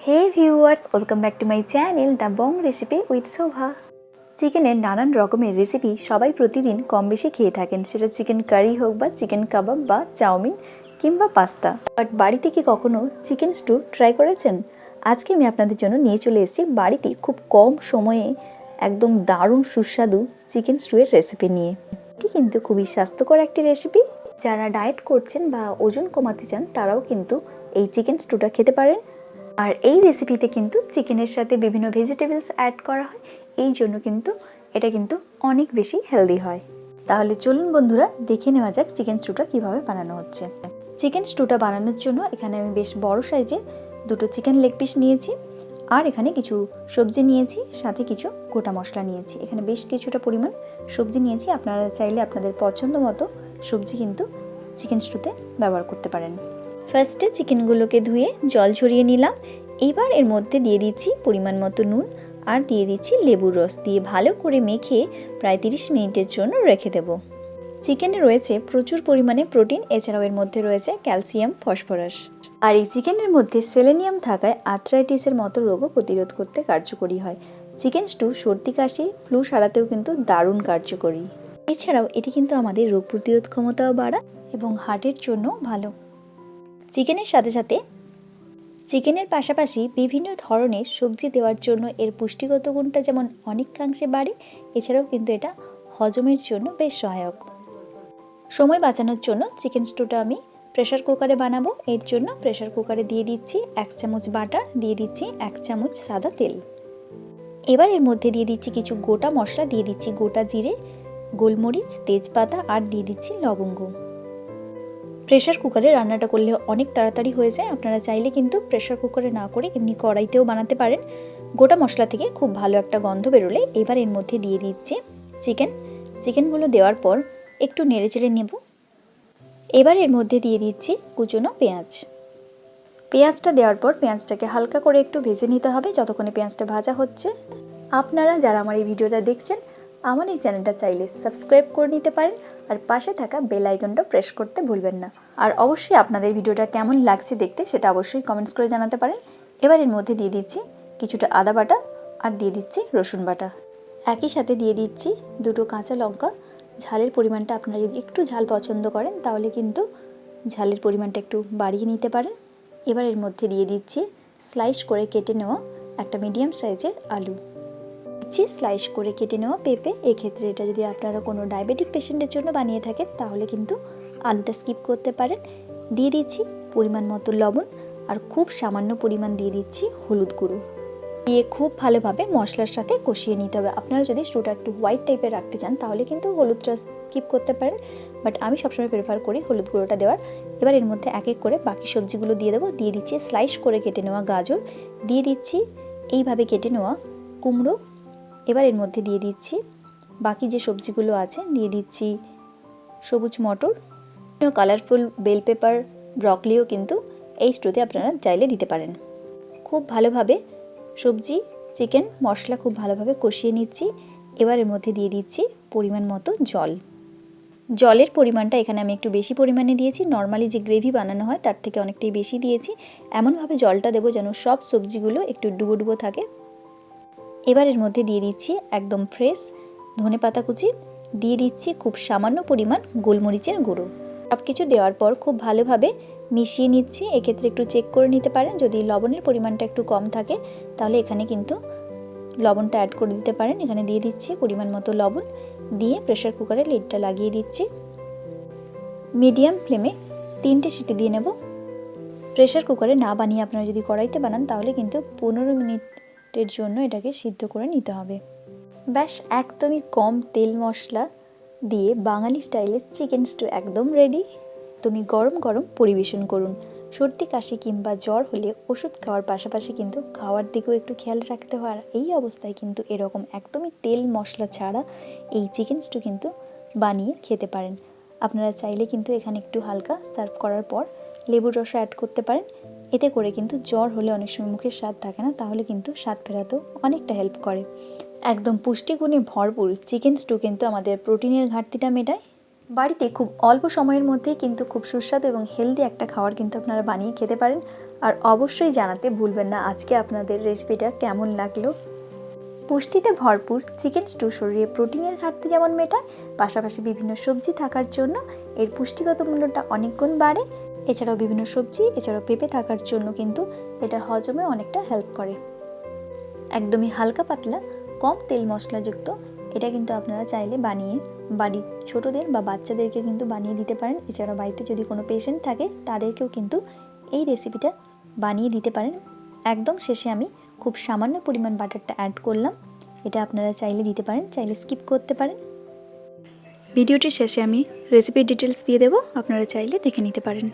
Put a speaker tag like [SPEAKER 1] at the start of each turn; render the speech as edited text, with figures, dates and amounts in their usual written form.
[SPEAKER 1] Hey viewers, welcome back to my channel the bong recipe with Shobha. চিকেনের নানান রকমের recipe সবাই প্রতিদিন কম বেশি খেয়ে থাকেন, সেটা চিকেন কারি হোক বা চিকেন কাবাব বা চাউমিন কিংবা পাস্তা। বাট বাড়িতে কি কখনো চিকেন স্টু ট্রাই করেছেন? আজকে আমি আপনাদের জন্য নিয়ে চলে এসেছি বাড়িতে খুব কম সময়ে একদম দারুণ সুস্বাদু চিকেন স্টুয়ের রেসিপি নিয়ে। এটি কিন্তু খুবই স্বাস্থ্যকর একটি রেসিপি। যারা ডায়েট করছেন বা ওজন কমাতে চান তারাও কিন্তু এই চিকেন স্টুটা খেতে পারেন। আর এই রেসিপিতে কিন্তু চিকেনের সাথে বিভিন্ন ভেজিটেবলস অ্যাড করা হয়, এই জন্য কিন্তু এটা কিন্তু অনেক বেশি হেলদি হয়। তাহলে চলুন বন্ধুরা, দেখে নেওয়া যাক চিকেন স্টুটা কীভাবে বানানো হচ্ছে। চিকেন স্টুটা বানানোর জন্য এখানে আমি বেশ বড় সাইজে দুটো চিকেন লেগ পিস নিয়েছি, আর এখানে কিছু সবজি নিয়েছি, সাথে কিছু গোটা মশলা নিয়েছি। এখানে বেশ কিছুটা পরিমাণ সবজি নিয়েছি, আপনারা চাইলে আপনাদের পছন্দ মতো সবজি কিন্তু চিকেন স্টুতে ব্যবহার করতে পারেন। ফার্স্টে চিকেনগুলোকে ধুয়ে জল ঝরিয়ে নিলাম। এবার এর মধ্যে দিয়ে দিচ্ছি পরিমাণ মতো নুন আর দিয়ে দিচ্ছি লেবুর রস, দিয়ে ভালো করে মেখে প্রায় 30 মিনিটের জন্য রেখে দেব। চিকেনে রয়েছে প্রচুর পরিমাণে প্রোটিন, এছাড়াও এর মধ্যে রয়েছে ক্যালসিয়াম, ফসফরাস। আর এই চিকেনের মধ্যে সেলেনিয়াম থাকায় আর্থ্রাইটিসের মতো রোগও প্রতিরোধ করতে কার্যকরী হয়। চিকেন স্টু সর্দি কাশি ফ্লু সারাতেও কিন্তু দারুণ কার্যকরী। এছাড়াও এটি কিন্তু আমাদের রোগ প্রতিরোধ ক্ষমতাও বাড়ায় এবং হার্টের জন্য ভালো। চিকেনের সাথে সাথে চিকেনের পাশাপাশি বিভিন্ন ধরনের সবজি দেওয়ার জন্য এর পুষ্টিগত গুণটা যেমন অনেকাংশে বাড়ে, এছাড়াও কিন্তু এটা হজমের জন্য বেশ সহায়ক। সময় বাঁচানোর জন্য চিকেন স্টুটা আমি প্রেসার কুকারে বানাবো। এর জন্য প্রেসার কুকারে দিয়ে দিচ্ছি 1 চামচ বাটার, দিয়ে দিচ্ছি 1 চামচ সাদা তেল। এবার এর মধ্যে দিয়ে দিচ্ছি কিছু গোটা মশলা, দিয়ে দিচ্ছি গোটা জিরে, গোলমরিচ, তেজপাতা আর দিয়ে দিচ্ছি লবঙ্গ। প্রেসার কুকারে রান্নাটা করলে অনেক তাড়াতাড়ি হয়ে যায়, আপনারা চাইলে কিন্তু প্রেসার কুকারে না করে এমনি কড়াইতেও বানাতে পারেন। গোটা মশলা থেকে খুব ভালো একটা গন্ধ বেরোলে এবার এর মধ্যে দিয়ে দিচ্ছি চিকেনগুলো দেওয়ার পর একটু নেড়েচেড়ে নেব। এবার এর মধ্যে দিয়ে দিচ্ছি কুচনো পেঁয়াজটা দেওয়ার পর পেঁয়াজটাকে হালকা করে একটু ভেজে নিতে হবে যতক্ষণে পেঁয়াজটা ভাজা হচ্ছে। আপনারা যারা আমার এই ভিডিওটা দেখছেন, আমার এই চ্যানেলটা চাইলে সাবস্ক্রাইব করে নিতে পারেন, আর পাশে থাকা বেল আইকনটা প্রেস করতে ভুলবেন না। আর অবশ্যই আপনাদের ভিডিওটা কেমন লাগছে দেখতে সেটা অবশ্যই কমেন্টস করে জানাতে পারেন। এবার এর মধ্যে দিয়ে দিচ্ছি কিছুটা আদা বাটা আর দিয়ে দিচ্ছি রসুন বাটা। একই সাথে দিয়ে দিচ্ছি দুটো কাঁচা লঙ্কা। ঝালের পরিমাণটা আপনারা যদি একটু ঝাল পছন্দ করেন তাহলে কিন্তু ঝালের পরিমাণটা একটু বাড়িয়ে নিতে পারেন। এবার এর মধ্যে দিয়ে দিচ্ছি স্লাইস করে কেটে নেওয়া একটা মিডিয়াম সাইজের আলু, দিচ্ছি স্লাইস করে কেটে নেওয়া পেঁপে। এক্ষেত্রে এটা যদি আপনারা কোনো ডায়াবেটিক পেশেন্টের জন্য বানিয়ে থাকেন তাহলে কিন্তু আলুটা স্কিপ করতে পারেন। দিয়ে দিচ্ছি পরিমাণ মতো লবণ আর খুব সামান্য পরিমাণ দিয়ে দিচ্ছি হলুদ গুঁড়ো, দিয়ে খুব ভালোভাবে মশলার সাথে কষিয়ে নিতে হবে। আপনারা যদি স্টুটা একটু হোয়াইট টাইপের রাখতে চান তাহলে কিন্তু হলুদটা স্কিপ করতে পারেন, বাট আমি সবসময় প্রেফার করি হলুদ গুঁড়োটা দেওয়ার। এবার এর মধ্যে এক এক করে বাকি সবজিগুলো দিয়ে দেবো। দিয়ে দিচ্ছি স্লাইস করে কেটে নেওয়া গাজর, দিয়ে দিচ্ছি এইভাবে কেটে নেওয়া কুমড়ো। এবার এর মধ্যে দিয়ে দিচ্ছি বাকি যে সবজিগুলো আছে, দিয়ে দিচ্ছি সবুজ মটর, কালারফুল বেল পেপার, ব্রকলিও কিন্তু এই স্টুতে আপনারা চাইলে দিতে পারেন। খুব ভালোভাবে সবজি, চিকেন, মশলা খুব ভালোভাবে কষিয়ে নিচ্ছি। এবার এর মধ্যে দিয়ে দিচ্ছি পরিমাণ মতো জলের পরিমাণটা এখানে আমি একটু বেশি পরিমাণে দিয়েছি। নর্মালি যে গ্রেভি বানানো হয় তার থেকে অনেকটাই বেশি দিয়েছি। এমনভাবে জলটা দেবো যেন সব সবজিগুলো একটু ডুবো ডুবো থাকে। এবার এর মধ্যে দিয়ে দিচ্ছি একদম ফ্রেশ ধনেপাতা কুচি, দিয়ে দিচ্ছি খুব সামান্য পরিমাণ গোলমরিচের গুঁড়ো। সব কিছু দেওয়ার পর খুব ভালোভাবে মিশিয়ে নিচ্ছি। এক্ষেত্রে একটু চেক করে নিতে পারেন, যদি লবণের পরিমাণটা একটু কম থাকে তাহলে এখানে কিন্তু লবণটা অ্যাড করে দিতে পারেন। এখানে দিয়ে দিচ্ছি পরিমাণ মতো লবণ, দিয়ে প্রেসার কুকারে লিডটা লাগিয়ে দিচ্ছি। মিডিয়াম ফ্লেমে 3টে সিটি দিয়ে নেব। প্রেসার কুকারে না বানিয়ে আপনারা যদি কড়াইতে বানান তাহলে কিন্তু 15 মিনিটের জন্য এটাকে সিদ্ধ করে নিতে হবে। ব্যাস, একদমই কম তেল মশলা দিয়ে বাঙালি স্টাইলের চিকেন স্টু একদম রেডি। তুমি গরম গরম পরিবেশন করুন। সর্দি কাশি কিংবা জ্বর হলে ওষুধ খাওয়ার পাশাপাশি কিন্তু খাওয়ার দিকেও একটু খেয়াল রাখতে হয়। আর এই অবস্থায় কিন্তু এরকম একদমই তেল মশলা ছাড়া এই চিকেন স্টু কিন্তু বানিয়ে খেতে পারেন। আপনারা চাইলে কিন্তু এখানে একটু হালকা সার্ভ করার পর লেবুর রস অ্যাড করতে পারেন। এতে করে কিন্তু জ্বর হলে অনেক সময় মুখের স্বাদ থাকে না, তাহলে কিন্তু স্বাদ ফেরাতেও অনেকটা হেল্প করে। একদম পুষ্টিগুণে ভরপুর চিকেন স্টু কিন্তু আমাদের প্রোটিনের ঘাটতিটা মেটায়। বাড়িতে খুব অল্প সময়ের মধ্যেই কিন্তু খুব সুস্বাদু এবং হেলদি একটা খাবার কিন্তু আপনারা বানিয়ে খেতে পারেন। আর অবশ্যই জানাতে ভুলবেন না আজকে আপনাদের রেসিপিটা কেমন লাগলো। পুষ্টিতে ভরপুর চিকেন স্টু শরীরে প্রোটিনের ঘাটতি যেমন মেটায়, পাশাপাশি বিভিন্ন সবজি থাকার জন্য এর পুষ্টিগত মূল্যটা অনেক গুণ বাড়ে। এছাড়াও বিভিন্ন সবজি এছাড়াও পেঁপে থাকার জন্য কিন্তু এটা হজমে অনেকটা হেল্প করে। একদমই হালকা পাতলা কম তেল মশলাযুক্ত এটা কিন্তু আপনারা চাইলে বানিয়ে বাড়ির ছোটদের বা বাচ্চাদেরকে কিন্তু বানিয়ে দিতে পারেন। এছাড়াও বাড়িতে যদি কোনো পেশেন্ট থাকে তাদেরকেও কিন্তু এই রেসিপিটা বানিয়ে দিতে পারেন। একদম শেষে আমি খুব সামান্য পরিমাণ বাটারটা অ্যাড করলাম, এটা আপনারা চাইলে দিতে পারেন, চাইলে স্কিপ করতে পারেন। ভিডিওটির শেষে আমি রেসিপির ডিটেলস দিয়ে দেবো, আপনারা চাইলে দেখে নিতে পারেন।